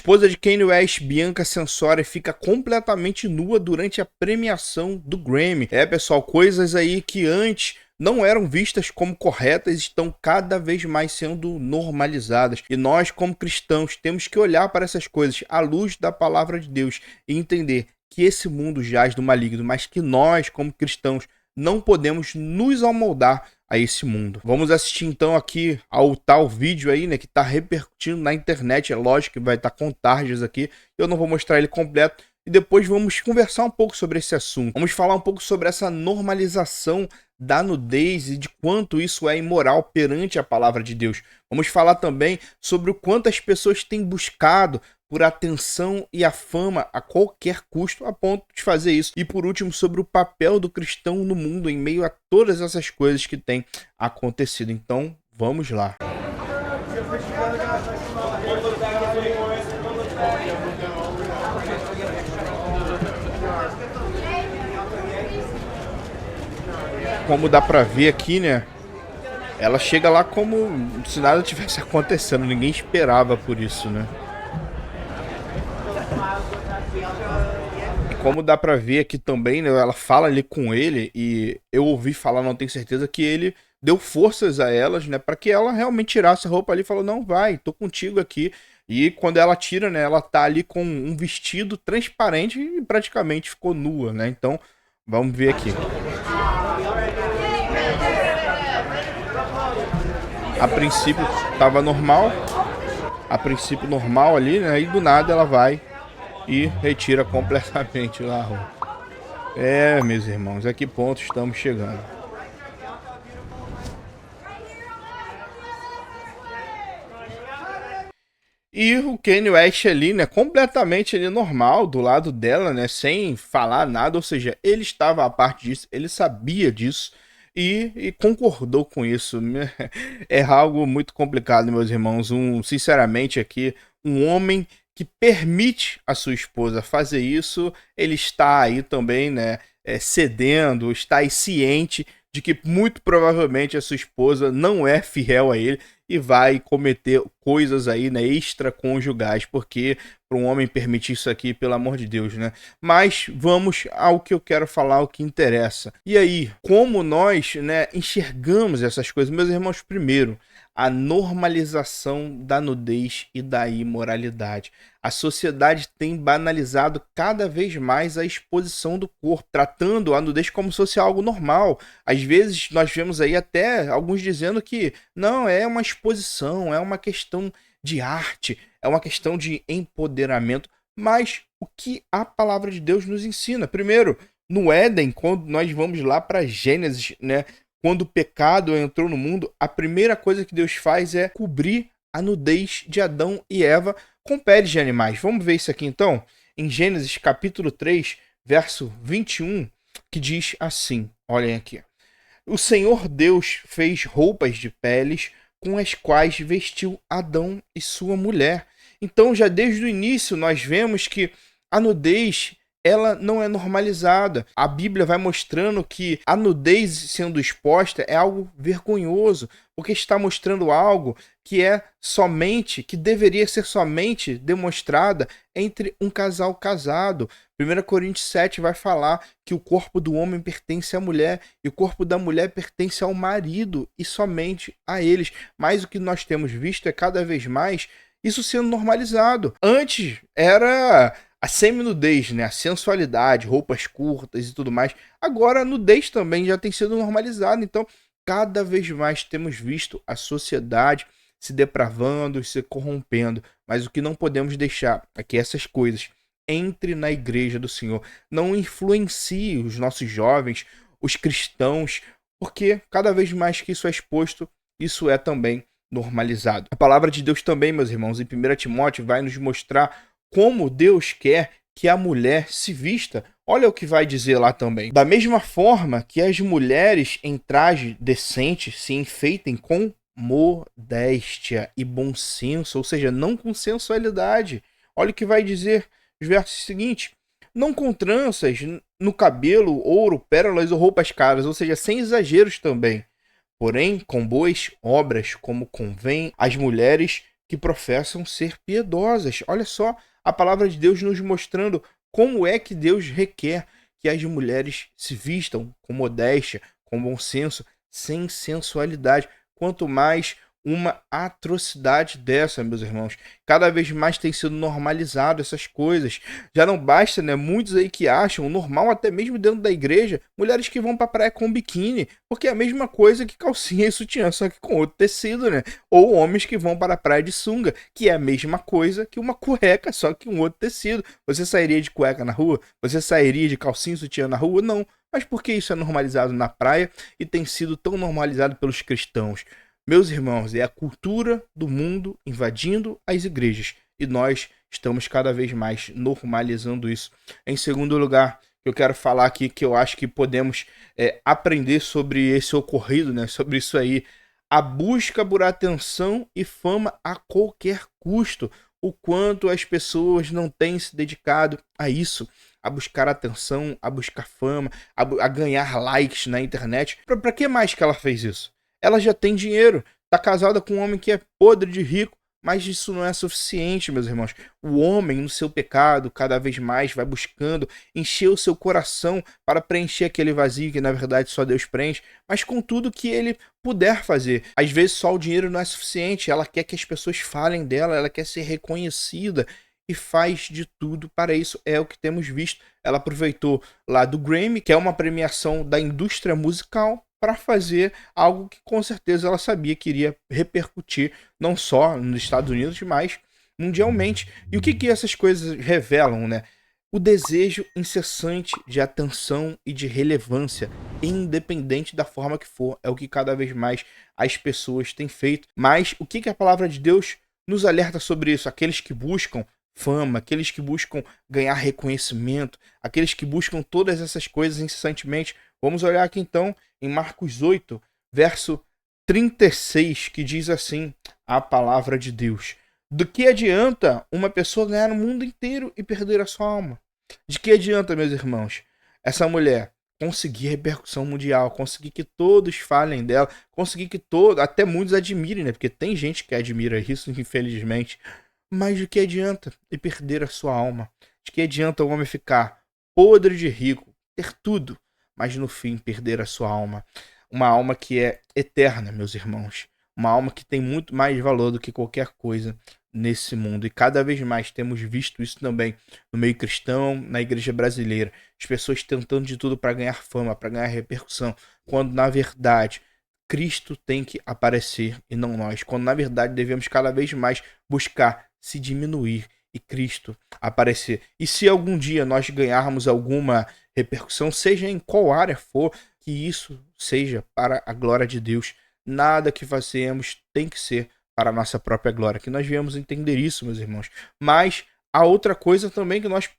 esposa de Kanye West, Bianca Censori, fica completamente nua durante a premiação do Grammy. Pessoal, coisas aí que antes não eram vistas como corretas estão cada vez mais sendo normalizadas. E nós, como cristãos, temos que olhar para essas coisas à luz da palavra de Deus e entender que esse mundo jaz do maligno, mas que nós, como cristãos, não podemos nos amoldar a esse mundo. Vamos assistir então aqui ao tal vídeo aí, né, que está repercutindo na internet. É lógico que vai estar com tarjas aqui, eu não vou mostrar ele completo. E depois vamos conversar um pouco sobre esse assunto. Vamos falar um pouco sobre essa normalização da nudez e de quanto isso é imoral perante a palavra de Deus. Vamos falar também sobre o quanto as pessoas têm buscado por atenção e a fama a qualquer custo, a ponto de fazer isso. E por último, sobre o papel do cristão no mundo em meio a todas essas coisas que têm acontecido. Então, vamos lá. Como dá pra ver aqui, né? Ela chega lá como se nada tivesse acontecendo. Ninguém esperava por isso, né? E como dá pra ver aqui também, né? Ela fala ali com ele e eu ouvi falar, não tenho certeza, que ele deu forças a elas, né? Pra que ela realmente tirasse a roupa ali e falou, não, vai, tô contigo aqui. E quando ela tira, né? Ela tá ali com um vestido transparente e praticamente ficou nua, né? Então, vamos ver aqui. A princípio tava normal, ali, né? E do nada ela vai e retira completamente lá a roupa. Meus irmãos, a que ponto estamos chegando? E o Kanye West ali, né, completamente ali normal, do lado dela, né, sem falar nada, ou seja, ele estava a parte disso, ele sabia disso e concordou com isso. É algo muito complicado, meus irmãos. Sinceramente aqui, um homem que permite a sua esposa fazer isso, ele está aí também, né, cedendo, está aí ciente de que muito provavelmente a sua esposa não é fiel a ele e vai cometer coisas aí, né, extraconjugais, porque para um homem permitir isso aqui, pelo amor de Deus, né? Mas vamos ao que eu quero falar, o que interessa. E aí, como nós, né, enxergamos essas coisas? Meus irmãos, primeiro, a normalização da nudez e da imoralidade. A sociedade tem banalizado cada vez mais a exposição do corpo, tratando a nudez como se fosse algo normal. Às vezes nós vemos aí até alguns dizendo que não, é uma exposição, é uma questão de arte, é uma questão de empoderamento. Mas o que a palavra de Deus nos ensina? Primeiro, no Éden, quando nós vamos lá para Gênesis, né? Quando o pecado entrou no mundo, a primeira coisa que Deus faz é cobrir a nudez de Adão e Eva com peles de animais. Vamos ver isso aqui então? Em Gênesis capítulo 3, verso 21, que diz assim, olhem aqui. O Senhor Deus fez roupas de peles com as quais vestiu Adão e sua mulher. Então, já desde o início, nós vemos que a nudez, ela não é normalizada. A Bíblia vai mostrando que a nudez sendo exposta é algo vergonhoso, porque está mostrando algo que que deveria ser somente demonstrada entre um casal casado. 1 Coríntios 7 vai falar que o corpo do homem pertence à mulher e o corpo da mulher pertence ao marido e somente a eles. Mas o que nós temos visto é cada vez mais isso sendo normalizado. Antes era a semi-nudez, né? A sensualidade, roupas curtas e tudo mais. Agora a nudez também já tem sido normalizada. Então, cada vez mais temos visto a sociedade se depravando, se corrompendo. Mas o que não podemos deixar é que essas coisas entre na igreja do Senhor. Não influencie os nossos jovens, os cristãos, porque cada vez mais que isso é exposto, isso é também normalizado. A palavra de Deus também, meus irmãos, em 1 Timóteo vai nos mostrar como Deus quer que a mulher se vista. Olha o que vai dizer lá também. Da mesma forma que as mulheres em traje decente se enfeitem com modéstia e bom senso, ou seja, não com sensualidade. Olha o que vai dizer os versos seguintes. Não com tranças no cabelo, ouro, pérolas ou roupas caras, ou seja, sem exageros também. Porém, com boas obras, como convém às mulheres que professam ser piedosas. Olha só a palavra de Deus nos mostrando como é que Deus requer que as mulheres se vistam com modéstia, com bom senso, sem sensualidade. Quanto mais uma atrocidade dessa, meus irmãos. Cada vez mais tem sido normalizado essas coisas. Já não basta, né? Muitos aí que acham normal, até mesmo dentro da igreja, mulheres que vão pra praia com biquíni, porque é a mesma coisa que calcinha e sutiã, só que com outro tecido, né? Ou homens que vão para a praia de sunga, que é a mesma coisa que uma cueca, só que um outro tecido. Você sairia de cueca na rua? Você sairia de calcinha e sutiã na rua? Não. Mas por que isso é normalizado na praia e tem sido tão normalizado pelos cristãos? Meus irmãos, é a cultura do mundo invadindo as igrejas e nós estamos cada vez mais normalizando isso. Em segundo lugar, eu quero falar aqui que eu acho que podemos aprender sobre esse ocorrido, né? Sobre isso aí. A busca por atenção e fama a qualquer custo. O quanto as pessoas não têm se dedicado a isso, a buscar atenção, a buscar fama, a ganhar likes na internet. Para que mais que ela fez isso? Ela já tem dinheiro, tá casada com um homem que é podre de rico, mas isso não é suficiente, meus irmãos. O homem, no seu pecado, cada vez mais vai buscando encher o seu coração para preencher aquele vazio que na verdade só Deus preenche, mas com tudo que ele puder fazer. Às vezes só o dinheiro não é suficiente, ela quer que as pessoas falem dela, ela quer ser reconhecida e faz de tudo para isso. É o que temos visto. Ela aproveitou lá do Grammy, que é uma premiação da indústria musical, para fazer algo que com certeza ela sabia que iria repercutir não só nos Estados Unidos, mas mundialmente. E o que essas coisas revelam, né? O desejo incessante de atenção e de relevância, independente da forma que for, é o que cada vez mais as pessoas têm feito. Mas o que a palavra de Deus nos alerta sobre isso? Aqueles que buscam fama, aqueles que buscam ganhar reconhecimento, aqueles que buscam todas essas coisas incessantemente. Vamos olhar aqui então em Marcos 8, verso 36, que diz assim a palavra de Deus: do que adianta uma pessoa ganhar o mundo inteiro e perder a sua alma? De que adianta, meus irmãos, essa mulher conseguir repercussão mundial, conseguir que todos falem dela, conseguir que todos, até muitos admirem, né? Porque tem gente que admira isso, infelizmente. Mas de que adianta e perder a sua alma? De que adianta o homem ficar podre de rico, ter tudo, mas no fim perder a sua alma? Uma alma que é eterna, meus irmãos. Uma alma que tem muito mais valor do que qualquer coisa nesse mundo. E cada vez mais temos visto isso também no meio cristão, na igreja brasileira. As pessoas tentando de tudo para ganhar fama, para ganhar repercussão, quando na verdade Cristo tem que aparecer e não nós. Quando na verdade devemos cada vez mais buscar se diminuir e Cristo aparecer. E se algum dia nós ganharmos alguma repercussão, seja em qual área for, que isso seja para a glória de Deus. Nada que fazemos tem que ser para a nossa própria glória. Que nós viemos entender isso, meus irmãos. Mas há outra coisa também que nós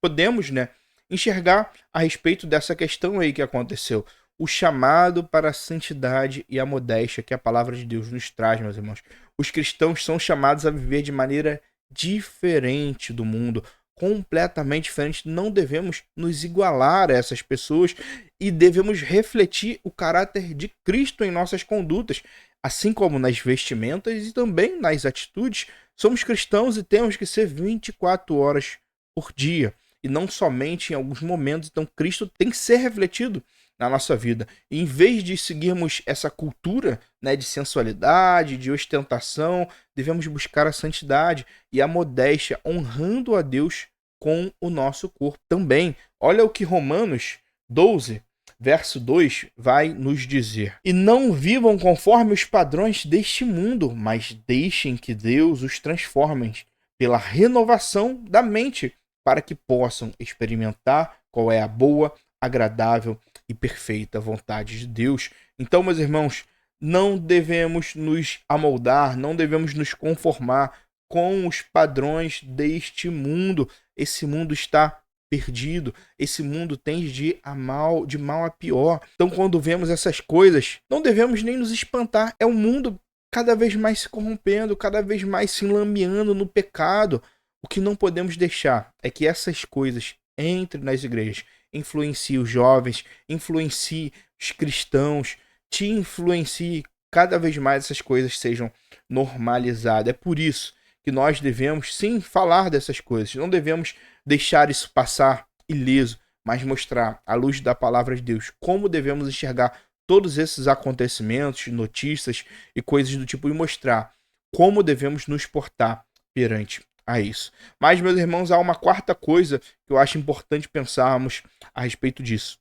podemos, né, enxergar a respeito dessa questão aí que aconteceu. O chamado para a santidade e a modéstia que a palavra de Deus nos traz, meus irmãos. Os cristãos são chamados a viver de maneira diferente do mundo, completamente diferente. Não devemos nos igualar a essas pessoas e devemos refletir o caráter de Cristo em nossas condutas, assim como nas vestimentas e também nas atitudes. Somos cristãos e temos que ser 24 horas por dia e não somente em alguns momentos. Então Cristo tem que ser refletido na nossa vida. E em vez de seguirmos essa cultura, né, de sensualidade, de ostentação, devemos buscar a santidade e a modéstia, honrando a Deus com o nosso corpo também. Olha o que Romanos 12, verso 2 vai nos dizer: e não vivam conforme os padrões deste mundo, mas deixem que Deus os transforme pela renovação da mente, para que possam experimentar qual é a boa, agradável e perfeita vontade de Deus. Então, meus irmãos, não devemos nos amoldar, não devemos nos conformar com os padrões deste mundo. Esse mundo está perdido, esse mundo tende de mal a pior. Então, quando vemos essas coisas, não devemos nem nos espantar. É o mundo cada vez mais se corrompendo, cada vez mais se enlameando no pecado. O que não podemos deixar é que essas coisas entrem nas igrejas, influencie os jovens, influencie os cristãos, te influencie cada vez mais essas coisas sejam normalizadas. É por isso que nós devemos sim falar dessas coisas, não devemos deixar isso passar ileso, mas mostrar, à luz da palavra de Deus, como devemos enxergar todos esses acontecimentos, notícias e coisas do tipo, e mostrar como devemos nos portar perante a isso. Mas, meus irmãos, há uma quarta coisa que eu acho importante pensarmos a respeito disso.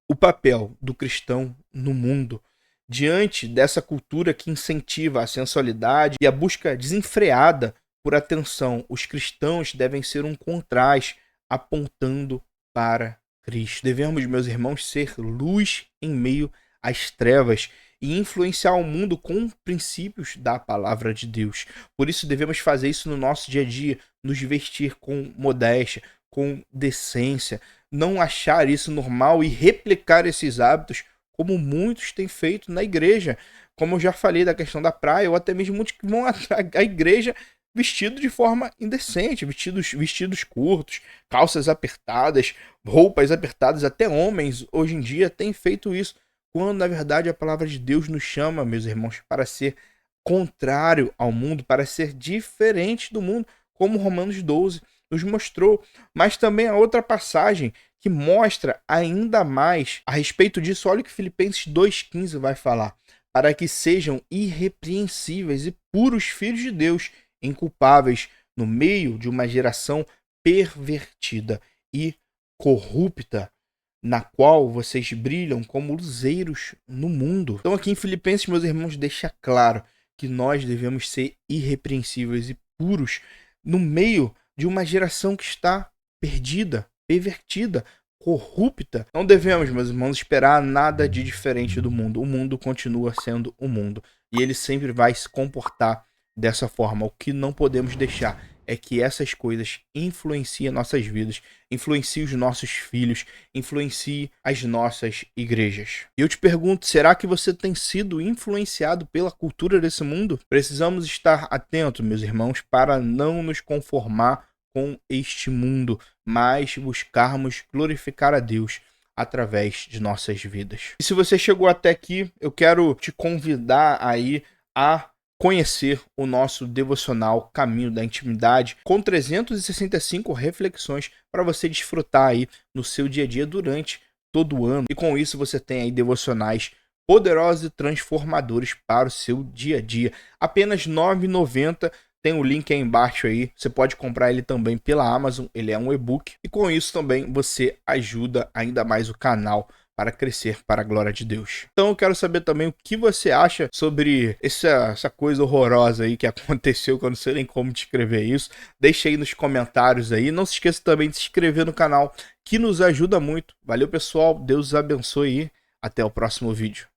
O papel do cristão no mundo. Diante dessa cultura que incentiva a sensualidade e a busca desenfreada por atenção, os cristãos devem ser um contraste apontando para Cristo. Devemos, meus irmãos, ser luz em meio às trevas e influenciar o mundo com princípios da palavra de Deus. Por isso devemos fazer isso no nosso dia a dia, nos vestir com modéstia, com decência, não achar isso normal e replicar esses hábitos como muitos têm feito na igreja. Como eu já falei da questão da praia, ou até mesmo muitos que vão à igreja vestido de forma indecente, vestidos curtos, calças apertadas, roupas apertadas, até homens hoje em dia têm feito isso, quando na verdade a palavra de Deus nos chama, meus irmãos, para ser contrário ao mundo, para ser diferente do mundo, como Romanos 12 nos mostrou. Mas também há outra passagem que mostra ainda mais a respeito disso. Olha o que Filipenses 2,15 vai falar. Para que sejam irrepreensíveis e puros filhos de Deus, inculpáveis no meio de uma geração pervertida e corrupta, na qual vocês brilham como luzeiros no mundo. Então aqui em Filipenses, meus irmãos, deixa claro que nós devemos ser irrepreensíveis e puros no meio de uma geração que está perdida, pervertida, corrupta. Não devemos, meus irmãos, esperar nada de diferente do mundo. O mundo continua sendo o mundo e ele sempre vai se comportar dessa forma. O que não podemos deixar é que essas coisas influenciem nossas vidas, influenciem os nossos filhos, influenciem as nossas igrejas. E eu te pergunto, será que você tem sido influenciado pela cultura desse mundo? Precisamos estar atentos, meus irmãos, para não nos conformar com este mundo, mas buscarmos glorificar a Deus através de nossas vidas. E se você chegou até aqui, eu quero te convidar aí a conhecer o nosso devocional Caminho da Intimidade, com 365 reflexões para você desfrutar aí no seu dia a dia durante todo o ano. E com isso você tem aí devocionais poderosos e transformadores para o seu dia a dia. Apenas R$ 9,90. Tem o link aí embaixo aí, você pode comprar ele também pela Amazon, ele é um e-book. E com isso também você ajuda ainda mais o canal para crescer para a glória de Deus. Então eu quero saber também o que você acha sobre essa coisa horrorosa aí que aconteceu, que eu não sei nem como descrever isso. Deixa aí nos comentários aí. Não se esqueça também de se inscrever no canal, que nos ajuda muito. Valeu, pessoal. Deus os abençoe e até o próximo vídeo.